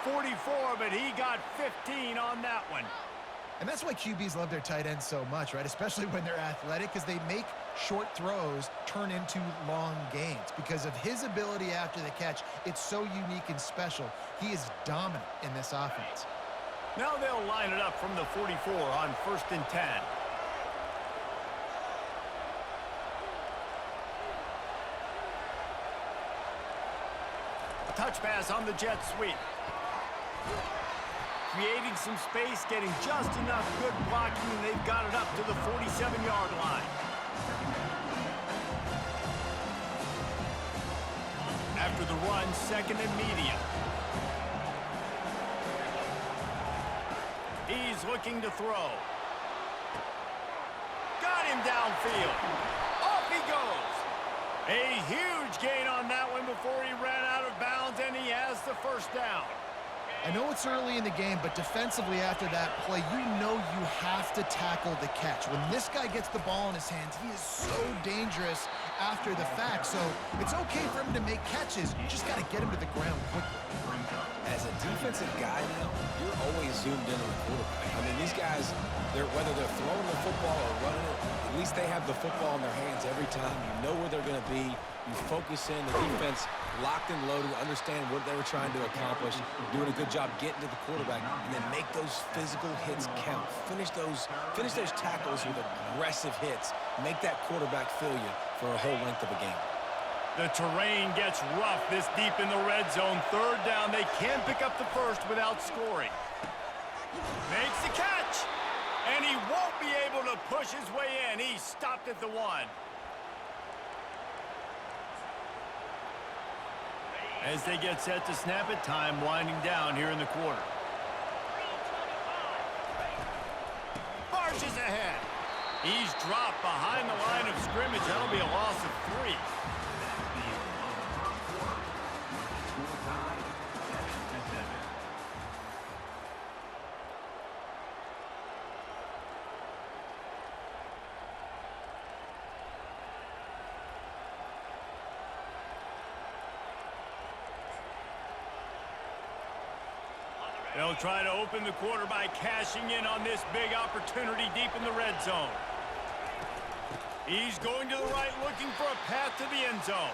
44, but he got 15 on that one. And that's why QBs love their tight ends so much, right? Especially when they're athletic, because they make short throws turn into long gains. Because of his ability after the catch, it's so unique and special. He is dominant in this offense. Now they'll line it up from the 44 on 1st and 10. Touch pass on the jet sweep. Creating some space, getting just enough good blocking, and they've got it up to the 47-yard line. After the run, 2nd and medium. He's looking to throw. Got him downfield. Off he goes. A huge gain on that one before he ran out of bounds, and he has the first down. I know it's early in the game, but defensively after that play, you know you have to tackle the catch. When this guy gets the ball in his hands, he is so dangerous after the fact. So it's okay for him to make catches. You just got to get him to the ground quickly. As a defensive guy now, you're always zoomed in on the quarterback. I mean, these guys, whether they're throwing the football or running it, at least they have the football in their hands every time. You know where they're going to be. You focus in. The defense locked and loaded, understand what they were trying to accomplish, doing a good job getting to the quarterback, and then make those physical hits count. Finish those tackles with aggressive hits. Make that quarterback feel you for a whole length of a game. The terrain gets rough this deep in the red zone. 3rd down, they can pick up the first without scoring. Makes the catch, and he won't be able to push his way in. He stopped at the 1. As they get set to snap it, time winding down here in the quarter. Barges ahead. He's dropped behind the line of scrimmage. That'll be a loss of 3. They'll try to open the quarter by cashing in on this big opportunity deep in the red zone. He's going to the right, looking for a path to the end zone.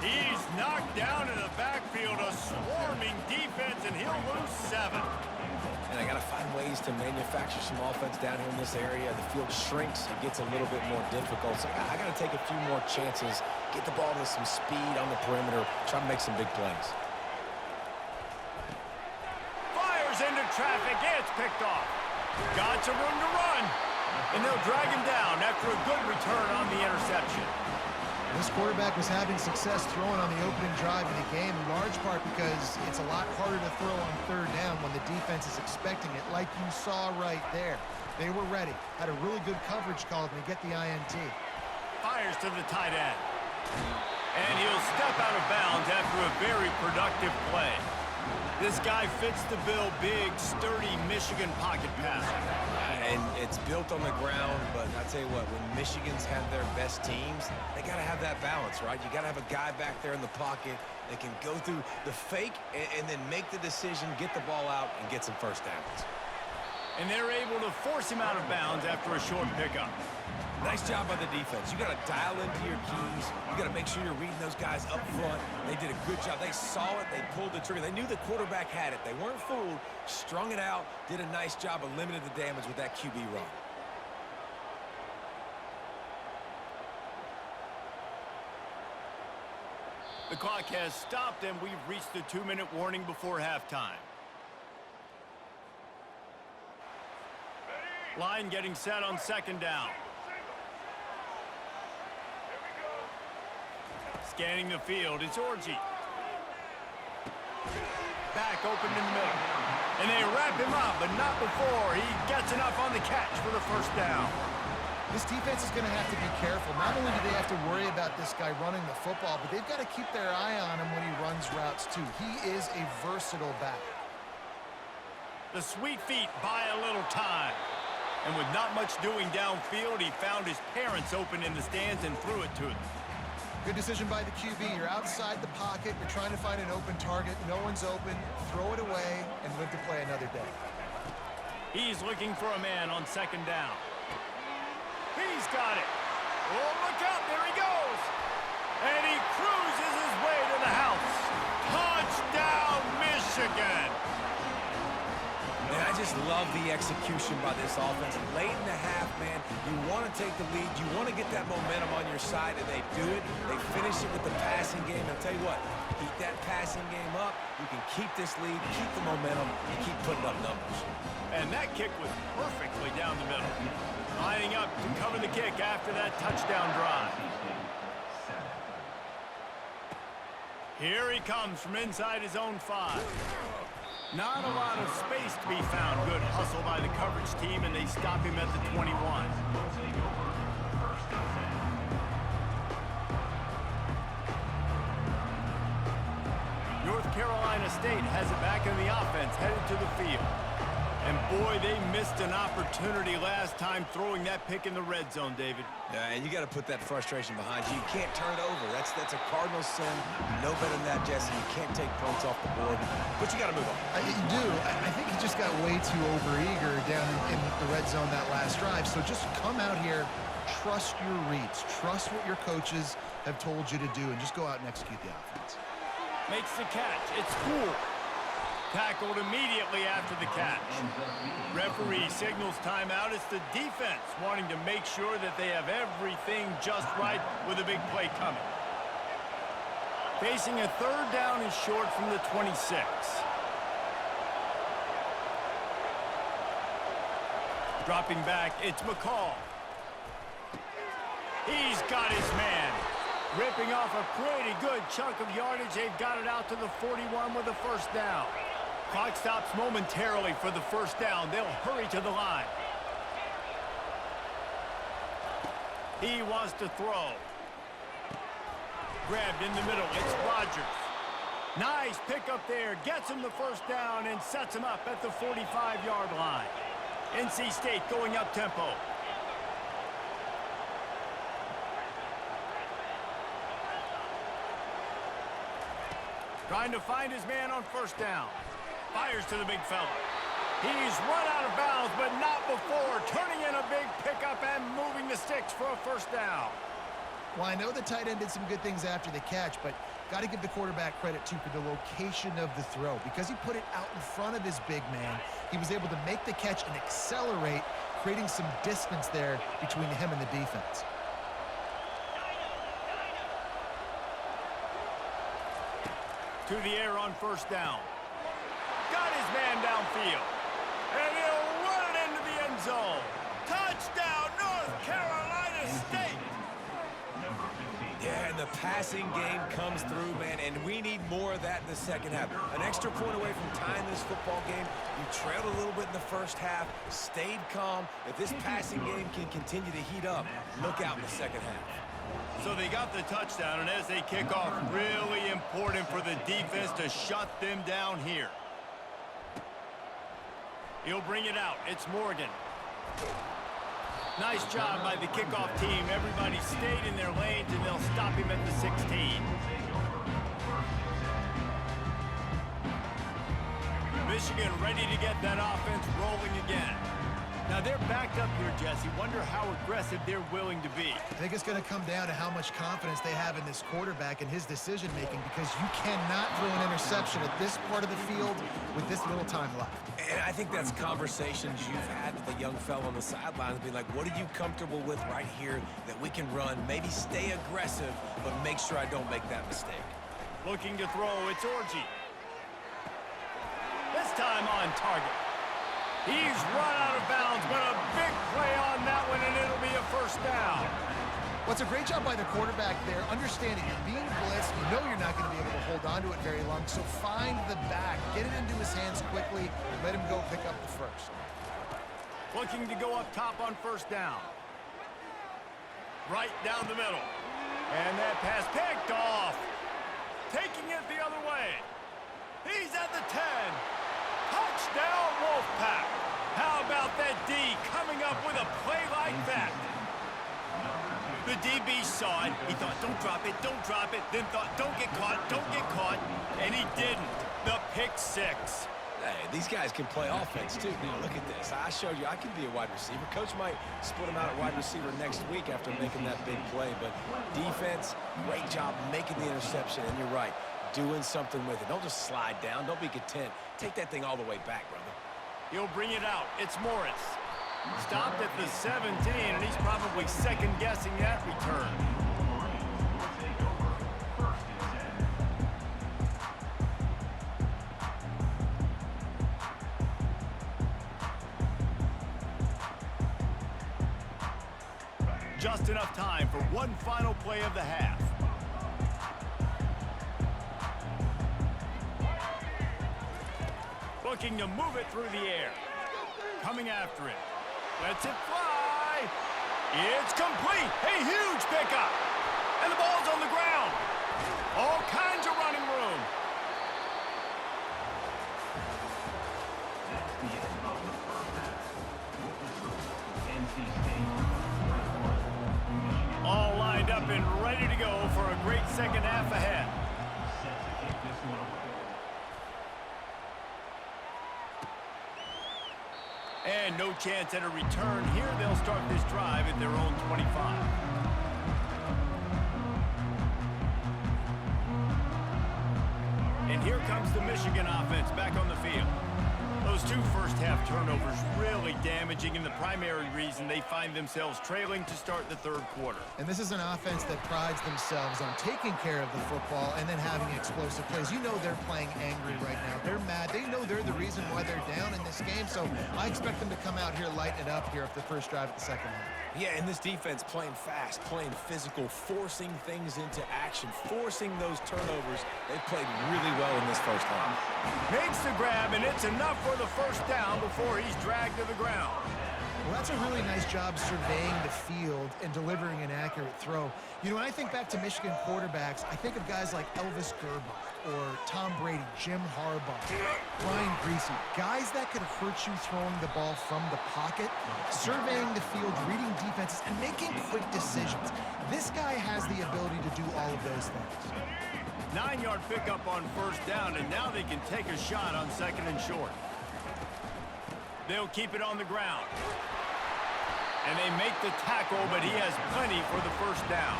He's knocked down in the backfield, a swarming defense, and he'll lose 7. And I got to find ways to manufacture some offense down here in this area. The field shrinks. It gets a little bit more difficult. So I got to take a few more chances, get the ball to some speed on the perimeter, try to make some big plays. Into traffic, it's picked off. Got some room to run, and they'll drag him down after a good return on the interception. This quarterback was having success throwing on the opening drive of the game, in large part because it's a lot harder to throw on 3rd down when the defense is expecting it, like you saw right there. They were ready, had a really good coverage call to get the INT. Fires to the tight end. And he'll step out of bounds after a very productive play. This guy fits the bill, big, sturdy Michigan pocket passer. And it's built on the ground, but I tell you what, when Michigan's have their best teams, they got to have that balance, right? You got to have a guy back there in the pocket that can go through the fake and then make the decision, get the ball out, and get some first downs. And they're able to force him out of bounds after a short pickup. Nice job by the defense. You got to dial into your keys. You got to make sure you're reading those guys up front. They did a good job. They saw it. They pulled the trigger. They knew the quarterback had it. They weren't fooled. Strung it out. Did a nice job of limiting the damage with that QB run. The clock has stopped, and we've reached the 2-minute warning before halftime. Line getting set on 2nd down. Scanning the field, it's Orji. Back open in the middle. And they wrap him up, but not before he gets enough on the catch for the first down. This defense is going to have to be careful. Not only do they have to worry about this guy running the football, but they've got to keep their eye on him when he runs routes too. He is a versatile back. The sweet feet buy a little time. And with not much doing downfield, he found his parents open in the stands and threw it to them. Good decision by the QB. You're outside the pocket. You're trying to find an open target. No one's open. Throw it away and live to play another day. He's looking for a man on second down. He's got it. Oh, look out. There he goes. And he cruises his way to the house. Touchdown, Michigan. And I just love the execution by this offense. Late in the half, man, you want to take the lead. You want to get that momentum on your side, and they do it. They finish it with the passing game. I'll tell you what, keep that passing game up. You can keep this lead, keep the momentum, and keep putting up numbers. And that kick was perfectly down the middle. Lining up to cover the kick after that touchdown drive. Here he comes from inside his own 5. Not a lot of space to be found. Good hustle by the coverage team, and they stop him at the 21. North Carolina State has it back in the offense, headed to the field. And boy, they missed an opportunity last time throwing that pick in the red zone, David. Yeah, and you got to put that frustration behind you. You can't turn it over. That's a cardinal sin. You know better than that, Jesse. You can't take points off the board, but you got to move on. You do. I think he just got way too overeager down in the red zone that last drive. So just come out here, trust your reads, trust what your coaches have told you to do, and just go out and execute the offense. Makes the catch. It's cool. Tackled immediately after the catch. Referee signals timeout. It's the defense wanting to make sure that they have everything just right with a big play coming. Facing a third down and short from the 26. Dropping back, it's McCall. He's got his man. Ripping off a pretty good chunk of yardage. They've got it out to the 41 with a first down. Clock stops momentarily for the first down. They'll hurry to the line. He wants to throw. Grabbed in the middle. It's Rodgers. Nice pickup there. Gets him the first down and sets him up at the 45-yard line. NC State going up tempo. Trying to find his man on first down. Fires to the big fella. He's run out of bounds, but not before. Turning in a big pickup and moving the sticks for a first down. Well, I know the tight end did some good things after the catch, but got to give the quarterback credit, too, for the location of the throw. Because he put it out in front of his big man, he was able to make the catch and accelerate, creating some distance there between him and the defense. To the air on first down. Got his man downfield. And he'll run it into the end zone. Touchdown, North Carolina State. Yeah, and the passing game comes through, man, and we need more of that in the second half. An extra point away from tying this football game. You trailed a little bit in the first half, stayed calm. If this passing game can continue to heat up, look out in the second half. So they got the touchdown, and as they kick off, really important for the defense to shut them down here. He'll bring it out. It's Morgan. Nice job by the kickoff team. Everybody stayed in their lanes, and they'll stop him at the 16. Michigan ready to get that offense rolling again. Now they're backed up here, Jesse. Wonder how aggressive they're willing to be. I think it's going to come down to how much confidence they have in this quarterback and his decision-making, because you cannot throw an interception at this part of the field with this little time left. And I think that's conversations you've had with a young fellow on the sidelines, being like, what are you comfortable with right here that we can run? Maybe stay aggressive, but make sure I don't make that mistake. Looking to throw, it's Orji. This time on target. He's run out of bounds, but a big play on that one, and it'll be a first down. Well, it's a great job by the quarterback there, understanding you're being blitzed. You know you're not going to be able to hold on to it very long, so find the back, get it into his hands quickly, let him go pick up the first. Looking to go up top on first down. Right down the middle. And that pass picked off. Taking it the other way. He's at the 10. Touchdown, Wolfpack. How about that D coming up with a play like that? The DB saw it. He thought, don't drop it, then thought, don't get caught, and he didn't. The pick six. Hey, these guys can play offense, too. Now, look at this. I showed you I can be a wide receiver. Coach might split him out at wide receiver next week after making that big play. But defense, great job making the interception. And you're right, doing something with it. Don't just slide down. Don't be content. Take that thing all the way back, brother. He'll bring it out. It's Morris. Stopped at the 17, and he's probably second-guessing that return. Just enough time for one final play of the half. Looking to move it through the air. Coming after it. Lets it fly. It's complete. A huge pickup. And the ball's on the ground. All kinds of running room. All lined up and ready to go for a great second half ahead. And no chance at a return here. They'll start this drive at their own 25. And here comes the Michigan offense back on the field. Those two first-half turnovers really damaging, and the primary reason they find themselves trailing to start the third quarter. And this is an offense that prides themselves on taking care of the football and then having explosive plays. You know they're playing angry right now. They're mad. They know they're the reason why they're down in this game, so I expect them to come out here, lighten it up here at the first drive of the second half. Yeah, and this defense playing fast, playing physical, forcing things into action, forcing those turnovers. They played really well in this first half. Makes the grab, and it's enough for the first down before he's dragged to the ground. Well, that's a really nice job surveying the field and delivering an accurate throw. You know, when I think back to Michigan quarterbacks, I think of guys like Elvis Gerbach or Tom Brady, Jim Harbaugh, Brian Griese, guys that could hurt you throwing the ball from the pocket, surveying the field, reading defenses, and making quick decisions. This guy has the ability to do all of those things. 9-yard pickup on first down, and now they can take a shot on second and short. They'll keep it on the ground. And they make the tackle, but he has plenty for the first down.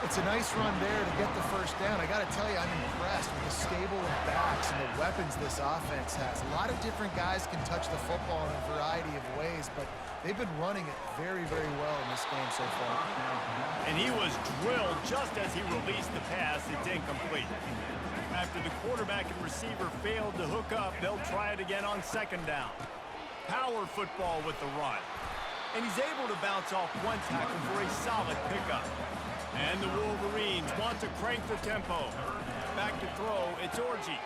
It's a nice run there to get the first down. I got to tell you, I'm impressed with the stable of backs and the weapons this offense has. A lot of different guys can touch the football in a variety of ways, but they've been running it very, very well in this game so far. And he was drilled just as he released the pass. It's incomplete. After the quarterback and receiver failed to hook up, they'll try it again on second down. Power football with the run. And he's able to bounce off one tackle for a solid pickup. And the Wolverines want to crank the tempo. Back to throw, it's Orji.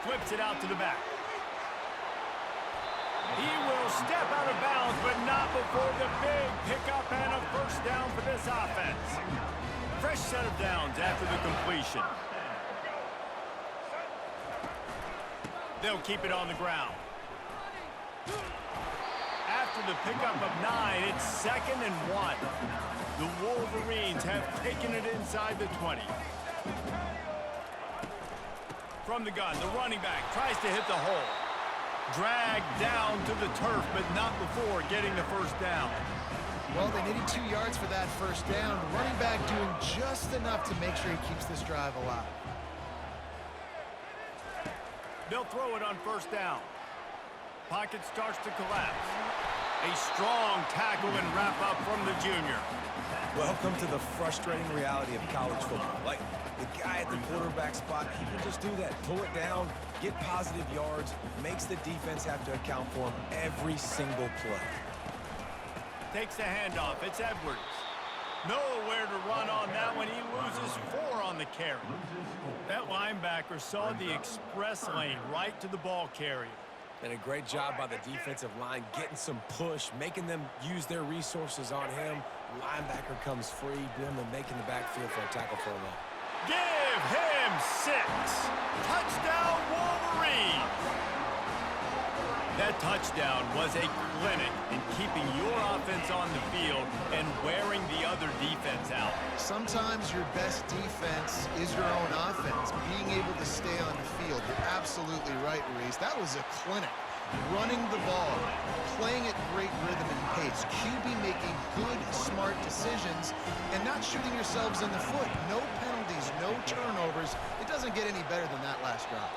Flips it out to the back. He will step out of bounds, but not before the big pickup and a first down for this offense. Fresh set of downs after the completion. They'll keep it on the ground. After the pickup of 9, it's 2nd and 1. The Wolverines have taken it inside the 20. From the gun, the running back tries to hit the hole. Dragged down to the turf, but not before getting the first down. Well, they needed 2 yards for that first down. The running back doing just enough to make sure he keeps this drive alive. They'll throw it on first down. Pocket starts to collapse. A strong tackle and wrap up from the junior. Welcome to the frustrating reality of college football. Like, the guy at the quarterback spot, he can just do that. Pull it down, get positive yards, makes the defense have to account for him every single play. Takes the handoff. It's Edwards. Nowhere to run on that one. He loses 4 on the carry. That linebacker saw the express lane right to the ball carrier. And a great job by the defensive line, getting some push, making them use their resources on him. Linebacker comes free, boom, and making the backfield for a tackle for a loss. Give him 6. Touchdown, Wolverines. That touchdown was a clinic in keeping your offense on the field and wearing the other defense out. Sometimes your best defense is your own offense, being able to stay on the field. You're absolutely right, Reese. That was a clinic. Running the ball, playing at great rhythm and pace, QB making good, smart decisions, and not shooting yourselves in the foot. No penalties, no turnovers. It doesn't get any better than that last drive.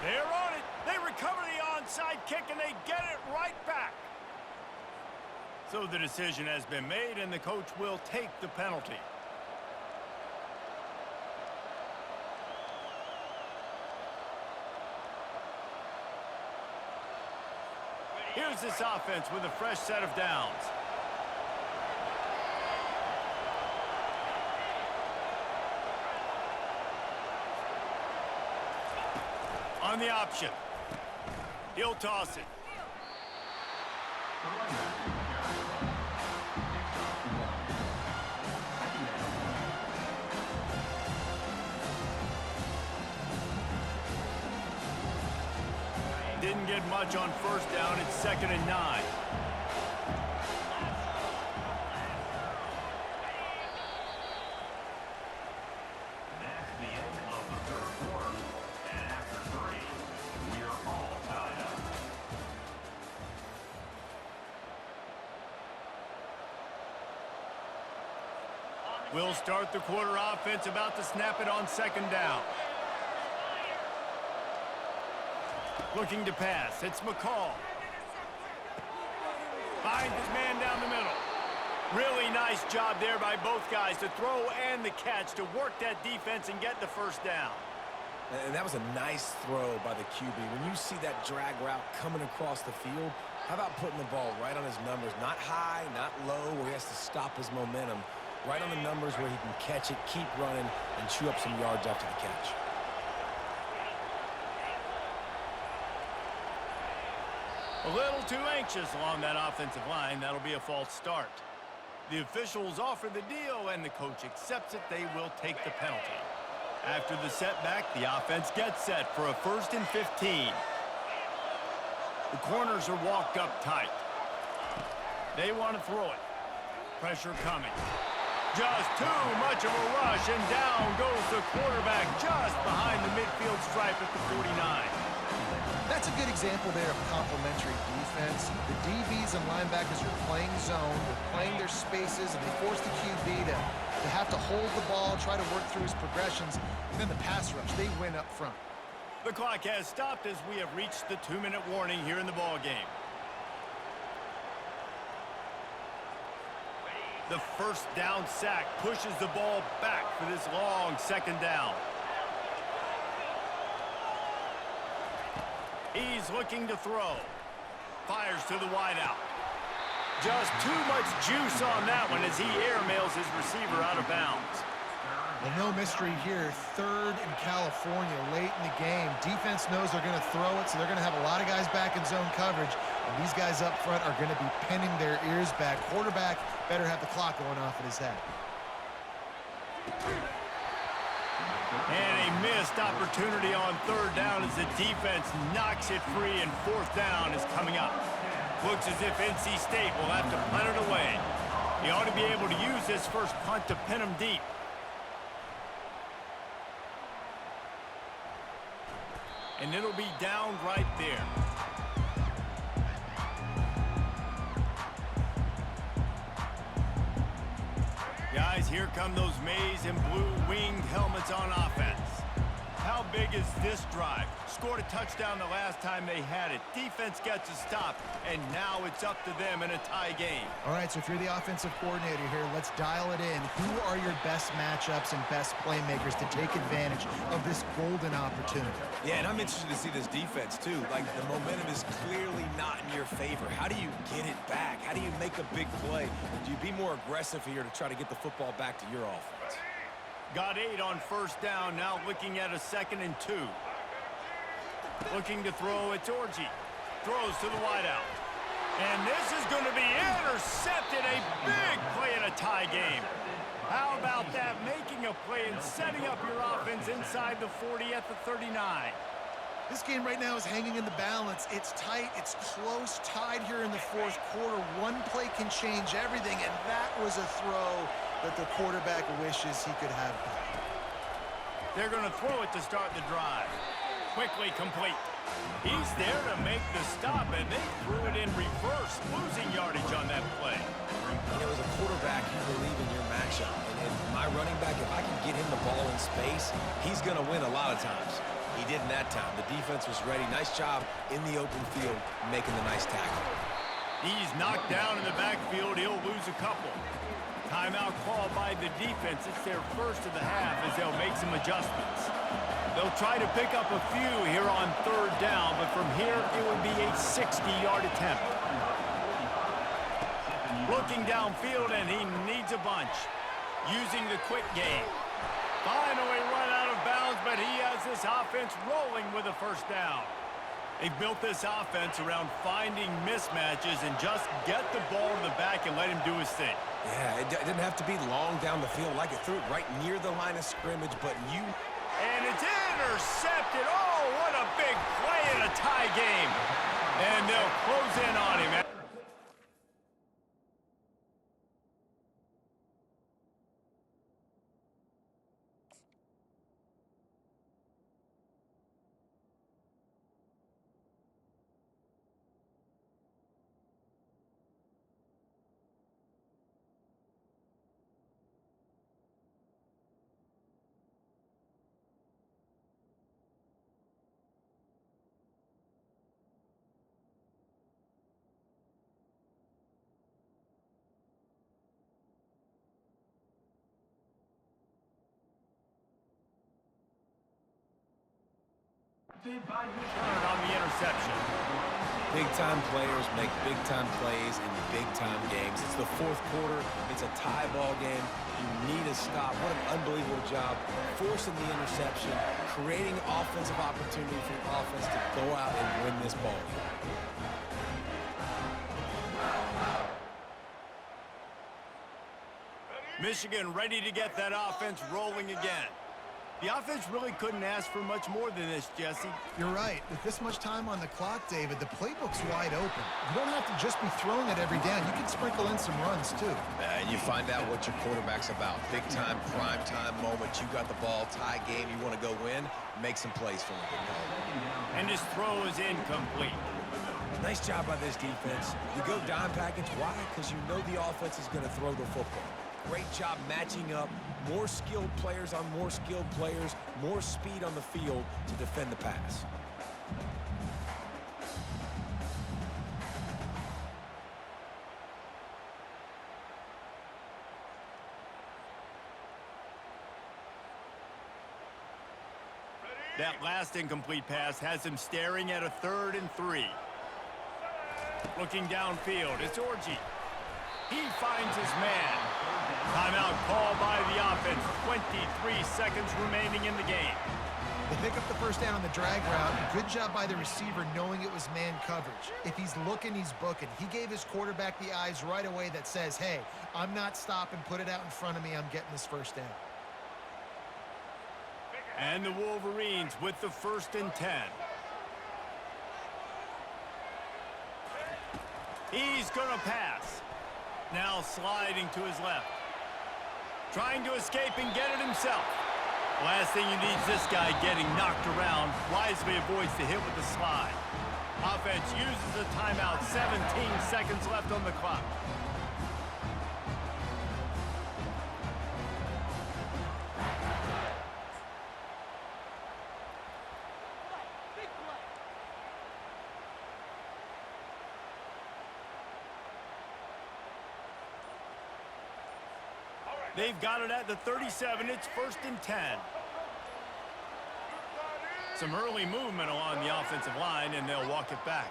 They're on it. They recover the onside kick, and they get it right back. So the decision has been made, and the coach will take the penalty. Here's this offense with a fresh set of downs. On the option. He'll toss it. Didn't get much on first down. It's 2nd and 9. We'll start the quarter offense, about to snap it on 2nd down. Looking to pass. It's McCall. Finds his man down the middle. Really nice job there by both guys to throw and the catch to work that defense and get the first down. And that was a nice throw by the QB. When you see that drag route coming across the field, how about putting the ball right on his numbers? Not high, not low, where he has to stop his momentum. Right on the numbers where he can catch it, keep running, and chew up some yards after the catch. A little too anxious along that offensive line. That'll be a false start. The officials offer the deal, and the coach accepts it. They will take the penalty. After the setback, the offense gets set for a 1st and 15. The corners are walked up tight. They want to throw it. Pressure coming. Just too much of a rush, and down goes the quarterback just behind the midfield stripe at the 49. That's a good example there of complementary defense. The DBs and linebackers are playing zone, they're playing their spaces, and they force the QB to have to hold the ball, try to work through his progressions, and then the pass rush, they win up front. The clock has stopped as we have reached the 2-minute warning here in the ball game. The first down sack pushes the ball back for this long 2nd down. He's looking to throw. Fires to the wideout. Just too much juice on that one as he airmails his receiver out of bounds. Well, no mystery here. 3rd in California late in the game. Defense knows they're going to throw it, so they're going to have a lot of guys back in zone coverage. And these guys up front are going to be pinning their ears back. Quarterback better have the clock going off in his head. And a missed opportunity on 3rd down as the defense knocks it free, and 4th down is coming up. Looks as if NC State will have to punt it away. He ought to be able to use this first punt to pin him deep. And it'll be down right there. Guys, here come those maize and blue winged helmets on offense. How big is this drive? Scored a touchdown the last time they had it. Defense gets a stop, and now it's up to them in a tie game. All right, so if you're the offensive coordinator here, let's dial it in. Who are your best matchups and best playmakers to take advantage of this golden opportunity? Yeah, and I'm interested to see this defense, too. Like, the momentum is clearly not in your favor. How do you get it back? How do you make a big play? Do you be more aggressive here to try to get the football back to your offense? Got 8 on 1st down, now looking at a 2nd and 2. Looking to throw, it's Orji. Throws to the wideout. And this is going to be intercepted. A big play in a tie game. How about that? Making a play and setting up your offense inside the 40 at the 39. This game right now is hanging in the balance. It's tight, it's close, tied here in the fourth quarter. One play can change everything, and that was a throw that the quarterback wishes he could have back. They're going to throw it to start the drive. Quickly complete. He's there to make the stop, and they threw it in reverse, losing yardage on that play. You know, as a quarterback, you believe in your matchup. And my running back, if I can get him the ball in space, he's going to win a lot of times. He didn't that time. The defense was ready. Nice job in the open field making the nice tackle. He's knocked down in the backfield. He'll lose a couple. Timeout call by the defense. It's their first of the half as they'll make some adjustments. They'll try to pick up a few here on third down, but from here it would be a 60-yard attempt. Looking downfield, and he needs a bunch. Using the quick game. Finally run out of bounds, but he has this offense rolling with a first down. They've built this offense around finding mismatches and just get the ball to the back and let him do his thing. Yeah, it didn't have to be long down the field. Like it threw it right near the line of scrimmage, but you... And it's intercepted. Oh, what a big play in a tie game. And they'll close in on him. On the interception. Big-time players make big-time plays in big-time games. It's the fourth quarter. It's a tie ball game. You need a stop. What an unbelievable job forcing the interception, creating offensive opportunity for the offense to go out and win this ball game. Michigan ready to get that offense rolling again. The offense really couldn't ask for much more than this, Jesse. You're right. With this much time on the clock, David, the playbook's wide open. You don't have to just be throwing it every down. You can sprinkle in some runs, too. And you find out what your quarterback's about. Big-time, prime-time moment. You got the ball, tie game. You want to go win, make some plays for him. And his throw is incomplete. Nice job by this defense. You go dime package. Why? Because you know the offense is going to throw the football. Great job matching up. More skilled players on more skilled players. More speed on the field to defend the pass. That last incomplete pass has him staring at a 3rd and 3. Looking downfield, it's Orji. He finds his man. Timeout called by the offense. 23 seconds remaining in the game. They pick up the first down on the drag route. Good job by the receiver knowing it was man coverage. If he's looking, he's booking. He gave his quarterback the eyes right away that says, hey, I'm not stopping. Put it out in front of me. I'm getting this first down. And the Wolverines with the 1st and 10. He's going to pass. Now sliding to his left. Trying to escape and get it himself. Last thing you need is this guy getting knocked around. Wisely avoids the hit with the slide. Offense uses a timeout. 17 seconds left on the clock. They've got it at the 37. It's 1st and 10. Some early movement along the offensive line, and they'll walk it back.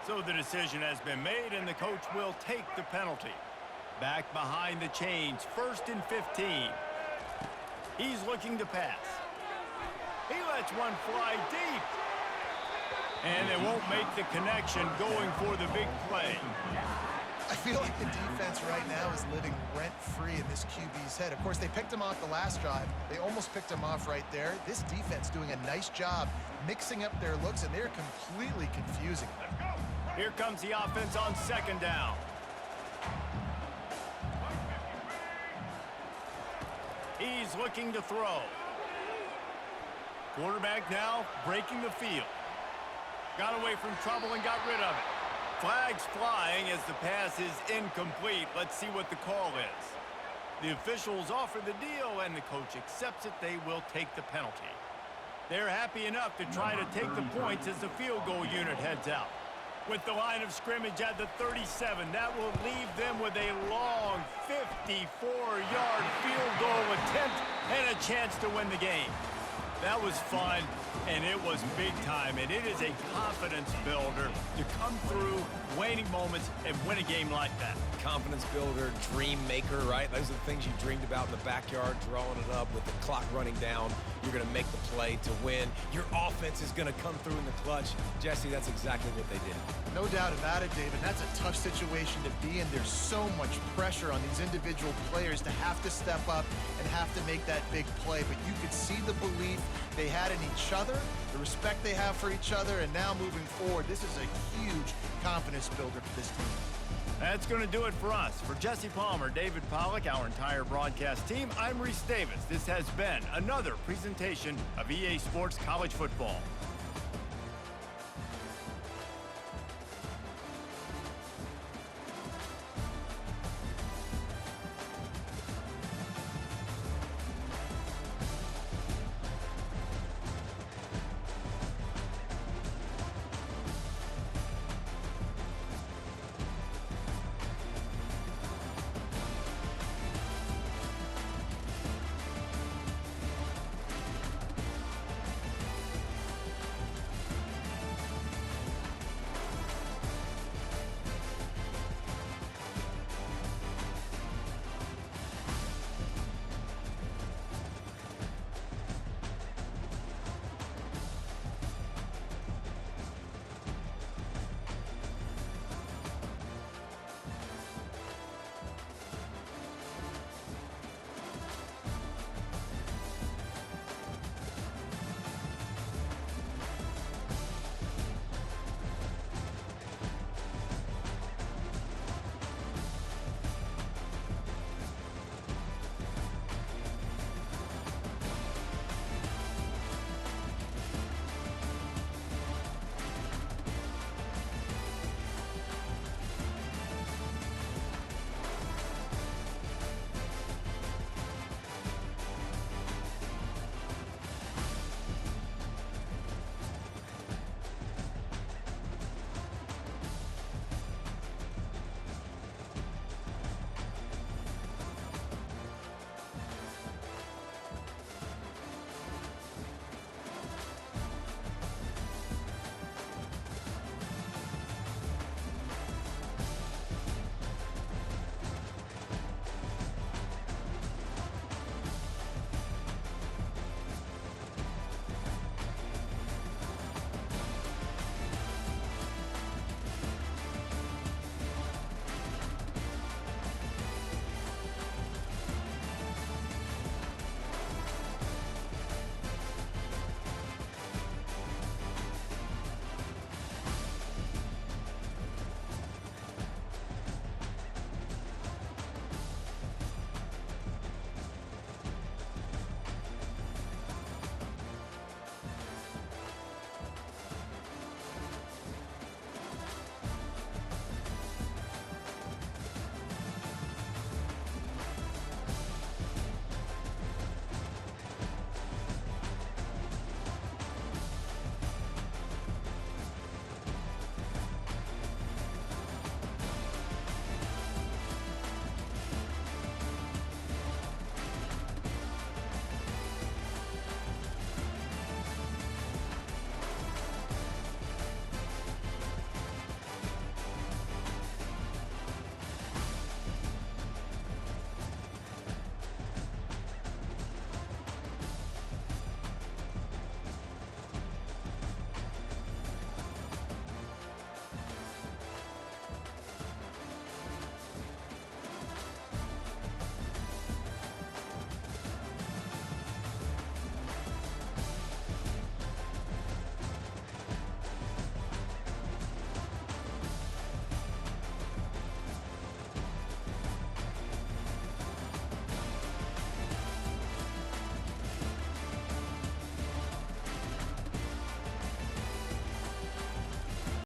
So the decision has been made, and the coach will take the penalty. Back behind the chains, 1st and 15. He's looking to pass. He lets one fly deep. And they won't make the connection going for the big play. I feel like the defense right now is living rent-free in this QB's head. Of course, they picked him off the last drive. They almost picked him off right there. This defense doing a nice job mixing up their looks, and they're completely confusing them. Here comes the offense on second down. He's looking to throw. Quarterback now breaking the field. Got away from trouble and got rid of it. Flags flying as the pass is incomplete. Let's see what the call is. The officials offer the deal, and the coach accepts it. They will take the penalty. They're happy enough to try to take the points as the field goal unit heads out. With the line of scrimmage at the 37, that will leave them with a long 54-yard field goal attempt and a chance to win the game. That was fun, and it was big time, and it is a confidence builder to come through waning moments and win a game like that. Confidence builder, dream maker, right? Those are the things you dreamed about in the backyard, drawing it up with the clock running down. You're going to make the play to win. Your offense is going to come through in the clutch. Jesse, that's exactly what they did. No doubt about it, David. That's a tough situation to be in. There's so much pressure on these individual players to have to step up and have to make that big play. But you could see the belief they had in each other, the respect they have for each other, and now moving forward, this is a huge confidence builder for this team. That's going to do it for us. For Jesse Palmer, David Pollack, our entire broadcast team, I'm Reese Davis. This has been another presentation of EA Sports College Football.